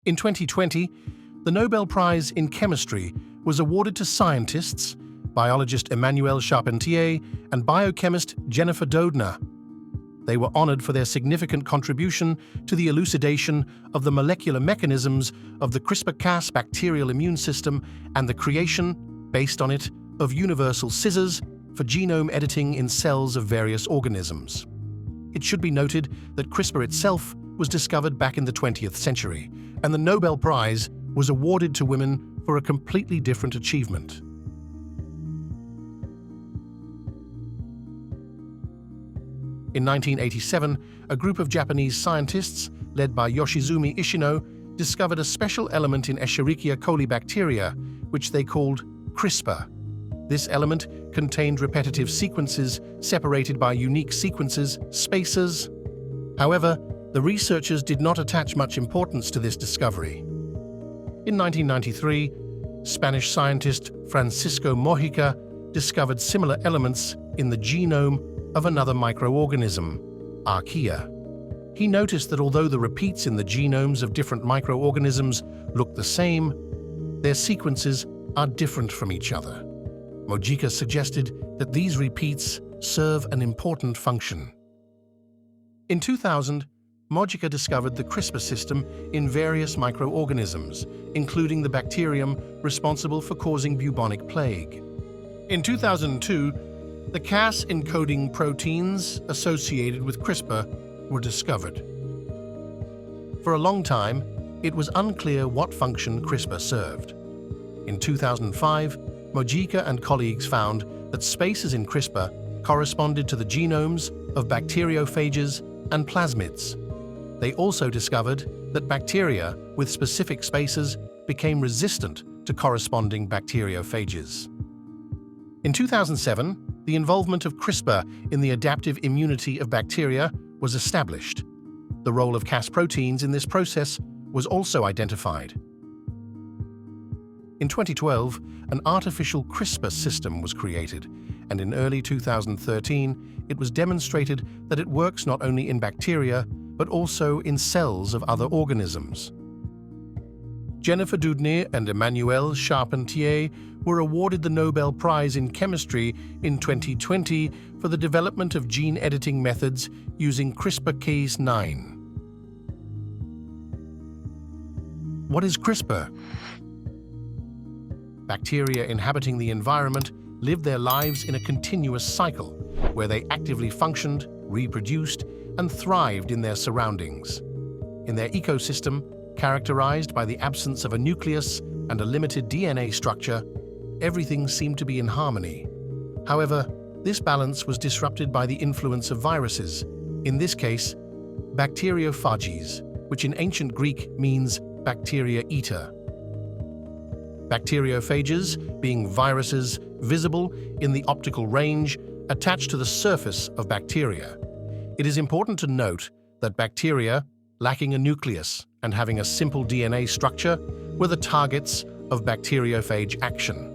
In 2020, the Nobel Prize in Chemistry was awarded to scientists, biologist Emmanuelle Charpentier and biochemist Jennifer Doudna. They were honored for their significant contribution to the elucidation of the molecular mechanisms of the CRISPR-Cas bacterial immune system and the creation, based on it, of universal scissors for genome editing in cells of various organisms. It should be noted that CRISPR itself was discovered back in the 20th century, and the Nobel Prize was awarded to women for a completely different achievement. In 1987, a group of Japanese scientists, led by Yoshizumi Ishino, discovered a special element in Escherichia coli bacteria, which they called CRISPR. This element contained repetitive sequences separated by unique sequences, spacers. However, the researchers did not attach much importance to this discovery. In 1993, Spanish scientist Francisco Mojica discovered similar elements in the genome of another microorganism, archaea. He noticed that although the repeats in the genomes of different microorganisms look the same, their sequences are different from each other. Mojica suggested that these repeats serve an important function. In 2000, Mojica discovered the CRISPR system in various microorganisms, including the bacterium responsible for causing bubonic plague. In 2002, the Cas encoding proteins associated with CRISPR were discovered. For a long time, it was unclear what function CRISPR served. In 2005, Mojica and colleagues found that spaces in CRISPR corresponded to the genomes of bacteriophages and plasmids. They also discovered that bacteria with specific spaces became resistant to corresponding bacteriophages. In 2007, the involvement of CRISPR in the adaptive immunity of bacteria was established. The role of Cas proteins in this process was also identified. In 2012, an artificial CRISPR system was created, and in early 2013, it was demonstrated that it works not only in bacteria, but also in cells of other organisms. Jennifer Doudna and Emmanuelle Charpentier were awarded the Nobel Prize in Chemistry in 2020 for the development of gene editing methods using CRISPR-Cas9. What is CRISPR? Bacteria inhabiting the environment live their lives in a continuous cycle, where they actively functioned, reproduced, and thrived in their surroundings. In their ecosystem, characterized by the absence of a nucleus and a limited DNA structure, everything seemed to be in harmony. However, this balance was disrupted by the influence of viruses, in this case, bacteriophages, which in ancient Greek means bacteria eater. Bacteriophages, being viruses visible in the optical range, attach to the surface of bacteria. It is important to note that bacteria, lacking a nucleus and having a simple DNA structure, were the targets of bacteriophage action.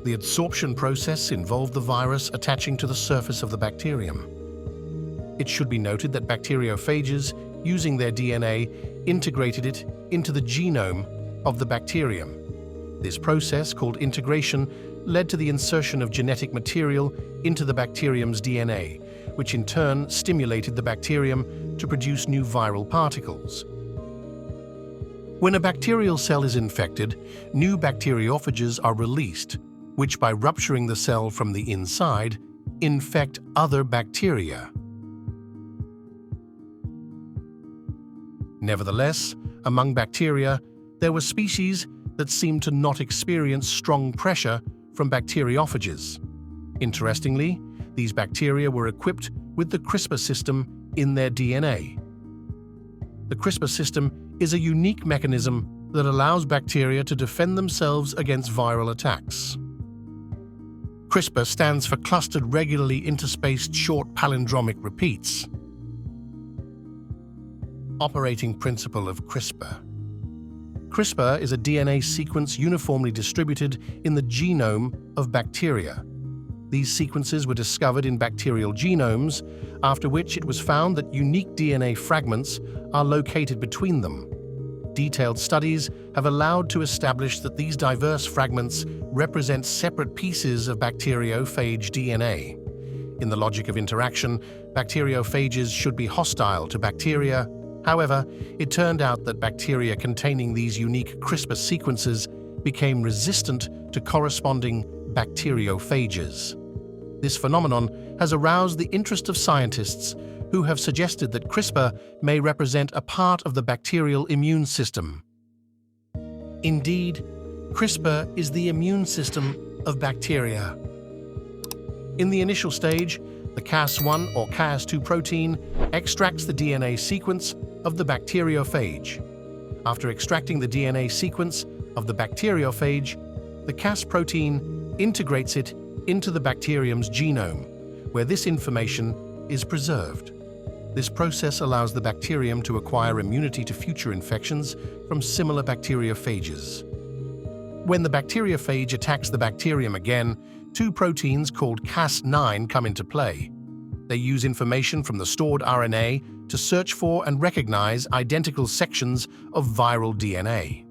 The adsorption process involved the virus attaching to the surface of the bacterium. It should be noted that bacteriophages, using their DNA, integrated it into the genome of the bacterium. This process, called integration, led to the insertion of genetic material into the bacterium's DNA, which in turn stimulated the bacterium to produce new viral particles. When a bacterial cell is infected, new bacteriophages are released, which by rupturing the cell from the inside, infect other bacteria. Nevertheless, among bacteria, there were species that seemed to not experience strong pressure from bacteriophages. Interestingly, these bacteria were equipped with the CRISPR system in their DNA. The CRISPR system is a unique mechanism that allows bacteria to defend themselves against viral attacks. CRISPR stands for clustered regularly interspaced short palindromic repeats. Operating principle of CRISPR. CRISPR is a DNA sequence uniformly distributed in the genome of bacteria. These sequences were discovered in bacterial genomes, after which it was found that unique DNA fragments are located between them. detailed studies have allowed to establish that these diverse fragments represent separate pieces of bacteriophage DNA. In the logic of interaction, bacteriophages should be hostile to bacteria. However, it turned out that bacteria containing these unique CRISPR sequences became resistant to corresponding bacteriophages. This phenomenon has aroused the interest of scientists who have suggested that CRISPR may represent a part of the bacterial immune system. Indeed, CRISPR is the immune system of bacteria. In the initial stage, the Cas1 or Cas2 protein extracts the DNA sequence of the bacteriophage. After extracting the DNA sequence of the bacteriophage, the Cas protein integrates it into the bacterium's genome, where this information is preserved. This process allows the bacterium to acquire immunity to future infections from similar bacteriophages. When the bacteriophage attacks the bacterium again, two proteins called Cas9 come into play. They use information from the stored RNA to search for and recognize identical sections of viral DNA.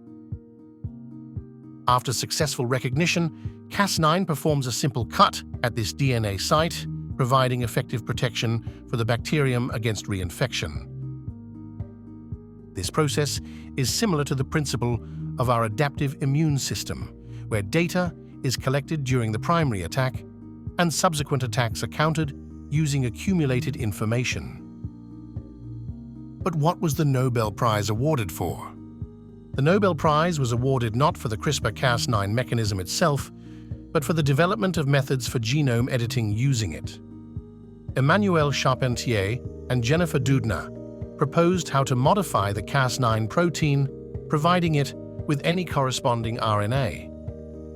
After successful recognition, Cas9 performs a simple cut at this DNA site, providing effective protection for the bacterium against reinfection. This process is similar to the principle of our adaptive immune system, where data is collected during the primary attack and subsequent attacks are counted using accumulated information. But what was the Nobel Prize awarded for? The Nobel Prize was awarded not for the CRISPR-Cas9 mechanism itself, but for the development of methods for genome editing using it. Emmanuel Charpentier and Jennifer Doudna proposed how to modify the Cas9 protein, providing it with any corresponding RNA.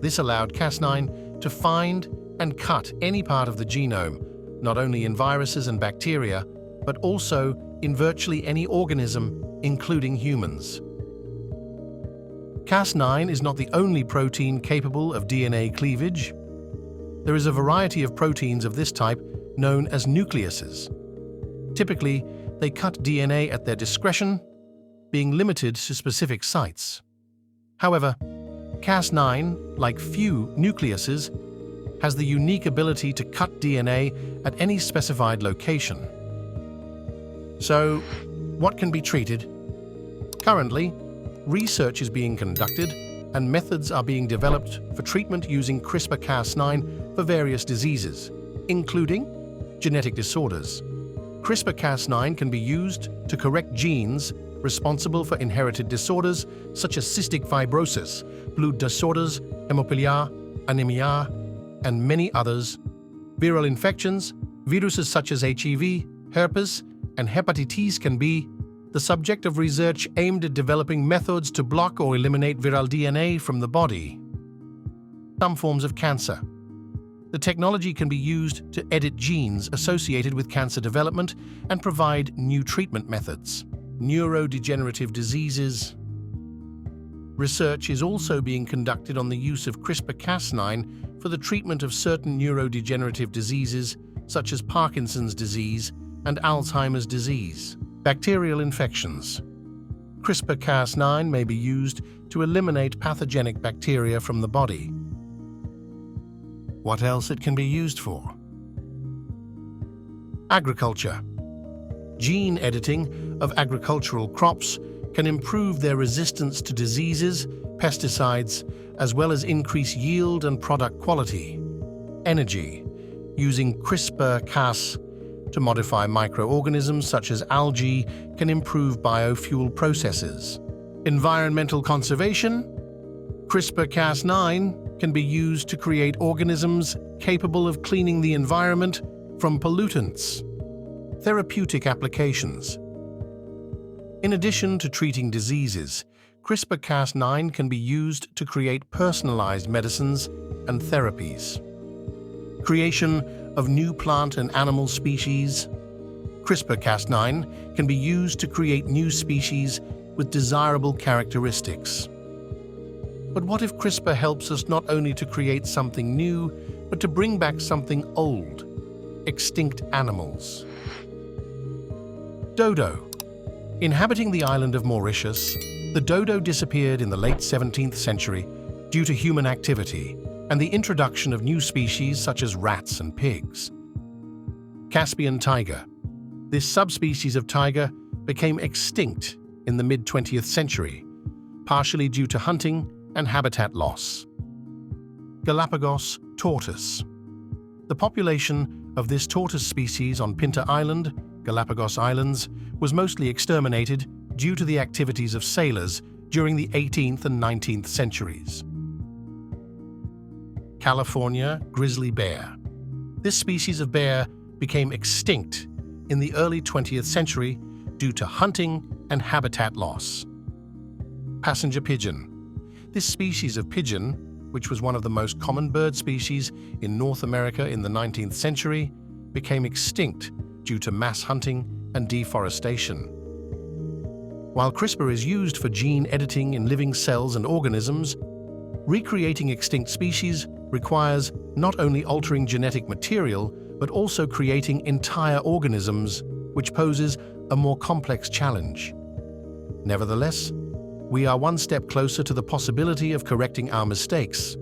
This allowed Cas9 to find and cut any part of the genome, not only in viruses and bacteria, but also in virtually any organism, including humans. Cas9 is not the only protein capable of DNA cleavage. There is a variety of proteins of this type known as nucleases. Typically, they cut DNA at their discretion, being limited to specific sites. However, Cas9, like few nucleases, has the unique ability to cut DNA at any specified location. So, what can be treated? Currently, research is being conducted and methods are being developed for treatment using CRISPR-Cas9 for various diseases, including genetic disorders. CRISPR-Cas9 can be used to correct genes responsible for inherited disorders such as cystic fibrosis, blood disorders, hemophilia, anemia, and many others. Viral infections, viruses such as HIV, herpes, and hepatitis can be the subject of research aimed at developing methods to block or eliminate viral DNA from the body. Some forms of cancer. The technology can be used to edit genes associated with cancer development and provide new treatment methods. Neurodegenerative diseases. Research is also being conducted on the use of CRISPR-Cas9 for the treatment of certain neurodegenerative diseases such as Parkinson's disease and Alzheimer's disease. Bacterial infections. CRISPR-Cas9 may be used to eliminate pathogenic bacteria from the body. What else it can be used for? Agriculture. Gene editing of agricultural crops can improve their resistance to diseases, pesticides, as well as increase yield and product quality. Energy. Using CRISPR-Cas to modify microorganisms such as algae can improve biofuel processes. Environmental conservation. CRISPR-Cas9 can be used to create organisms capable of cleaning the environment from pollutants. Therapeutic applications. In addition to treating diseases, CRISPR-Cas9 can be used to create personalized medicines and therapies. Creation of new plant and animal species. CRISPR-Cas9 can be used to create new species with desirable characteristics. But what if CRISPR helps us not only to create something new, but to bring back something old, extinct animals? Dodo. Inhabiting the island of Mauritius, The dodo disappeared in the late 17th century due to human activity and the introduction of new species such as rats and pigs. Caspian tiger. This subspecies of tiger became extinct in the mid-20th century, partially due to hunting and habitat loss. Galapagos tortoise. The population of this tortoise species on Pinta Island, Galapagos Islands, was mostly exterminated due to the activities of sailors during the 18th and 19th centuries. California grizzly bear. This species of bear became extinct in the early 20th century due to hunting and habitat loss. Passenger pigeon. This species of pigeon, which was one of the most common bird species in North America in the 19th century, became extinct due to mass hunting and deforestation. While CRISPR is used for gene editing in living cells and organisms, recreating extinct species requires not only altering genetic material, but also creating entire organisms, which poses a more complex challenge. Nevertheless, we are one step closer to the possibility of correcting our mistakes